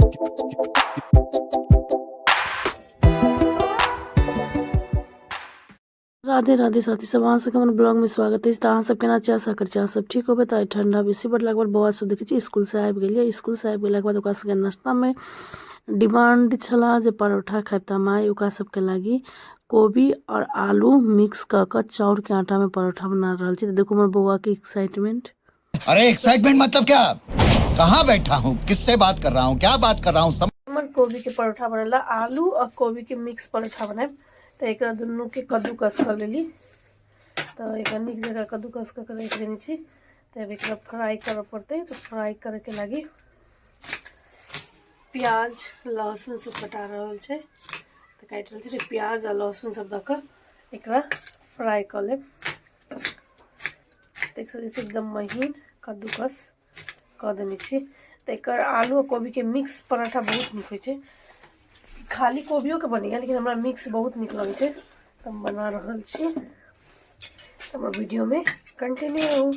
राधे राधे साथी सब, अहाँ सबके हमर ब्लॉग में स्वागत है। अहाँ सबके ना चाह सकर चाह सब ठीक होबे। तो ठंडा बेसी बढ़लाक बाद बौआ सब देखै छी स्कूल से आबि गेलिए। स्कूल से आबि गेलाक बाद ओकरा सबके नाश्ता में डिमांड छला जे परोठा खाइब। त माय ओकरा सबके लागी कोबी और आलू मिक्स कर चाउर के आटा में परोठा बना रहल छी। देखो हमर बौआ के एक्साइटमेंट। अरे एक्साइटमेंट मतलब क्या? कहाँ बैठा हूँ, किससे बात कर रहा हूँ, क्या बात कर रहा हूँ? हमर कोबी के परोठा बनेला, आलू और कोबी के मिक्स परोठा बनाए। तो एक दुनू के कद्दूकस कर लेली। तो एक निक जगह कद्दूकस कर रख देनी छी। तो अब एक फ्राई कर पड़ते। तो फ्राई करे के लगी प्याज लहसुन सब कटा रहल छे। तो काट रहल छी। तो प्याज और लहसुन सब दक एक फ्राई कर ले। देख सकै छी एकदम महीन कद्दूकस कर देनी छी। तो एक आलू और कोबी के मिक्स पराठा बहुत निक होय छे। खाली कोबियो के बनेगा, लेकिन हमरा मिक्स बहुत निक लगे छे। तो हम बना रहल छी। तो वीडियो में कंटिन्यू रहू।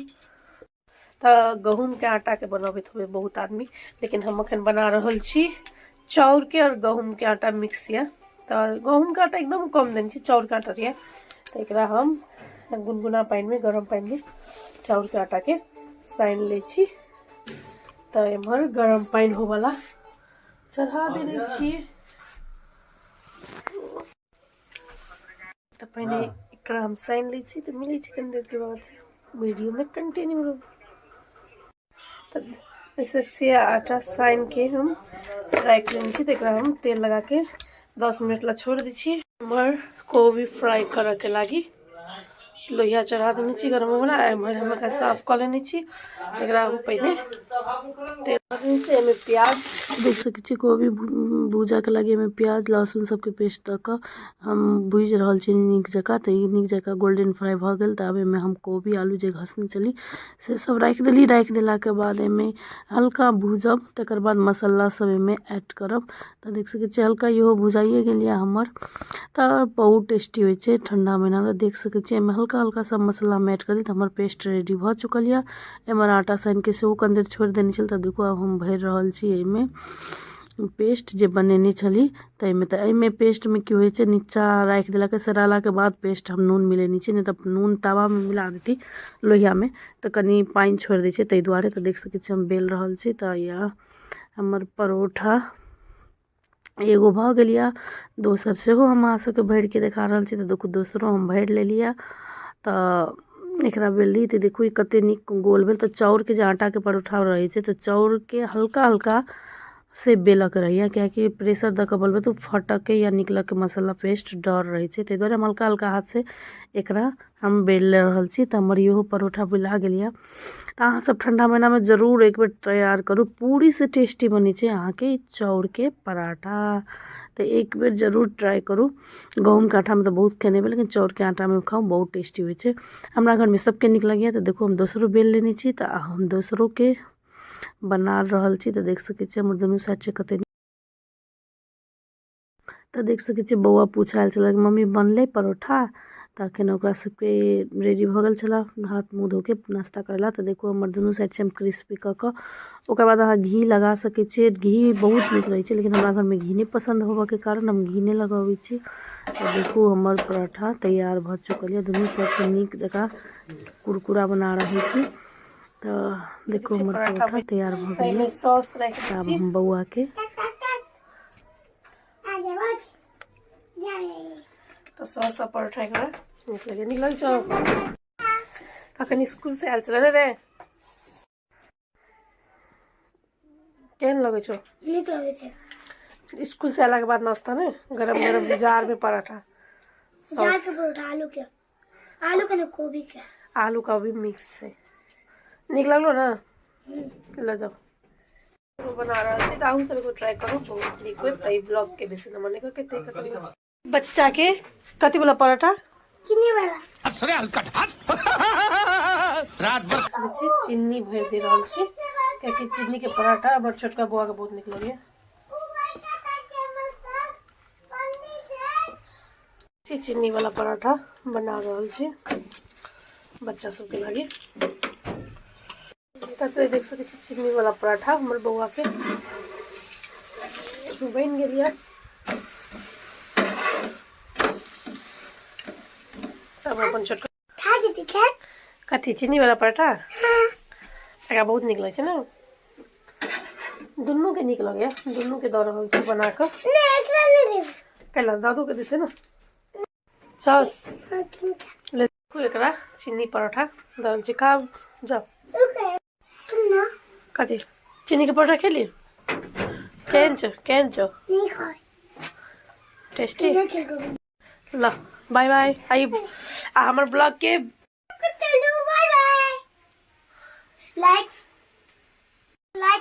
तो गहूम के आटा के बनाबे हुए बहुत आदमी, लेकिन हम अखन बना रहल छी चाउर के और गहूम के आटा मिक्स या। तो गहूम के आटा एकदम कम देनी छी, चाउर के आटा दिया। तो एकरा हम गुनगुना पानी में गरम पानी में चाउर के आटा के सान ले छी। तो एमहर गरम पानी हो वाला चढ़ा देने छी। तो पहले एकरा हम सान ली छी। तो मिली छी कनी देर के बाद वीडियो में कंटिन्यू रहू। तो ऐसे आटा सान के हम फ्राई कर लेनी छी। तो एकरा हम तेल लगा के 10 मिनट ला छोड़ दी छी। हमर कोबी फ्राई करे के लागी लोहिया चढ़ा देनी छी गरम वाला। एमहर हम एकरा साफ कर लेनी छी। एकरा हम पहले तेल से एमे प्याज देख सकै छी। कोबी भूजा के लागी एमे प्याज लहसुन सबके पेस्ट दक हम भूज रहल छी नीक जगह। तो नीक जगह गोल्डन फ्राई भ गेल। तो अब एमे हम कोबी आलू जे घसने चली से सब राख देली। राख देला के बाद एमे हल्का भूजब, तकर बाद मसाला सब एमे ऐड करब। तो देख सकै छी हल्का इहो भुजाइए गेलिए हमर। तो बहुत टेस्टी होय छे ठंडा महीना में। देख सकै छी एमे हल्का हल्का सब मसाला में ऐड कर दी। तो हमर पेस्ट रेडी भ चुकल या। एमर आटा सान के सेहो कनी देर छोड़ देने छल। तो देखो अब हम भर रहल छी एमे पेस्ट जे बनेने छली। तो एमे पेस्ट में की होय छे, नीचा राख देला के सराला के बाद पेस्ट हम नून मिलेनी छी। नहीं तो नून तावा में मिला देती लोहिया में तो कनी पानी छोड़ दे छे, तै दुआरे। तो देख सकै छी हम बेल रहल छी। तो या हमर परोठा एगो भ गेल या। दोसर सेहो हम अहाँ सबके भर के देखा रहल छी। तो देखो दोसरो हम भर लेलिए। तो एकरा बेली तो देखो कते निक गोल भेल। तो चाउर के जे आटा के परोठा रहे छे, तो चाउर के हल्का हल्का से बेलक रहिए, क्या कि प्रेशर दक बेलबे तो फटके या निकलक के मसाला पेस्ट डर रहे छे। तै दुआरे हम हल्का हल्का हाथ से एकरा हम बेल रहल छी। तो हमर इहो परोठा बेला गेल या। तो अहाँ सब ठंडा महीना में जरूर एक बार तैयार करू, पूरी से टेस्टी बनी छे अहाँ के चाउर के पराठा। तो एक बार जरूर ट्राई करू। गहूम के आटा में तो बहुत खेने में, लेकिन चाउर के आटा में खाओ बहुत टेस्टी होय छे। हमरा घर में सबके निक लगे। तो देखो हम दोसरो बेल लेनी छी। तो हम दोसरो के बना रहल छी। तो देख सकै छी हमर दुनू साइड से कते। तो देख सकै छी बौआ पूछायल छल मम्मी बनले परोठा। तो अखन ओकरा सबके रेडी भ गेल छला हाथ मुँह धो के नाश्ता करेला। तो देखो हमर दुनू साइड से हम क्रिस्पी क ओकर बाद अहाँ घी लगा सकै छी। घी बहुत निक रहे छे, लेकिन हमरा घर में घी नहीं पसंद होबे के कारण हम घी नहीं लगावे छी। तो देखो हमर पराठा तैयार भ चुकल है। दुनू साइड से निक जगह कुरकुरा बना रही थी। तो देखो हमर पराठा तैयार भ गेल है। सॉस रख दी छी हम बौआ के। तो सॉस परोठा एकरा निक लगे। निक लगे छो? अखन स्कूल से आयल छले रे। केहन लगे छो? निक लगे छे। स्कूल से आला के बाद नाश्ता ने गरम गरम जार में पराठा जार के परोठा आलू के ना कोबी के। आलू का भी मिक्स से निक लगलो ना? ले जाओ। वो बना रहा छी। ताहू सब को ट्राई करो, बहुत निक होय। ई ब्लॉग के बेसी न मने कर के ते खत्म बच्चा के कथि वाला पराठा? चीनी वाला। अरे हल्का रात भर चीनी भर दे रहल छी, क्योंकि चीनी के पराठा हमर छोटका बुआ के बहुत निक लगे। चीनी वाला पराठा बना रहल छी बच्चा सब के लागे। तो देख सके छी चीनी वाला पराठा हमर बउआ के बन गया। अब अपन छोटका खा के दिखा। कथी चीनी वाला पराठा एकरा बहुत निक लगे ना, दुनू के निक लगे, दुनू के दऽ रहल छी बना कऽ। नहीं एकरा नहीं दे। कैला दादू के देते ना। सॉस हाँ, ठीक है। ले एकरा चीनी पराठा दऽ छी, खा जाओ। ओके सुन ना। कथी चीनी के पराठा खेली? केहन छौ? नहीं खाए। टेस्टी नहीं ठीक। ल बाय बाय। आई आ हमर ब्लॉग के bye bye. Like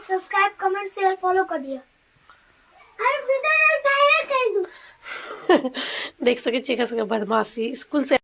subscribe comment share follow कर दिया। अरे वीडियो टाइम कर दूं। देख सके छी बदमाशी स्कूल से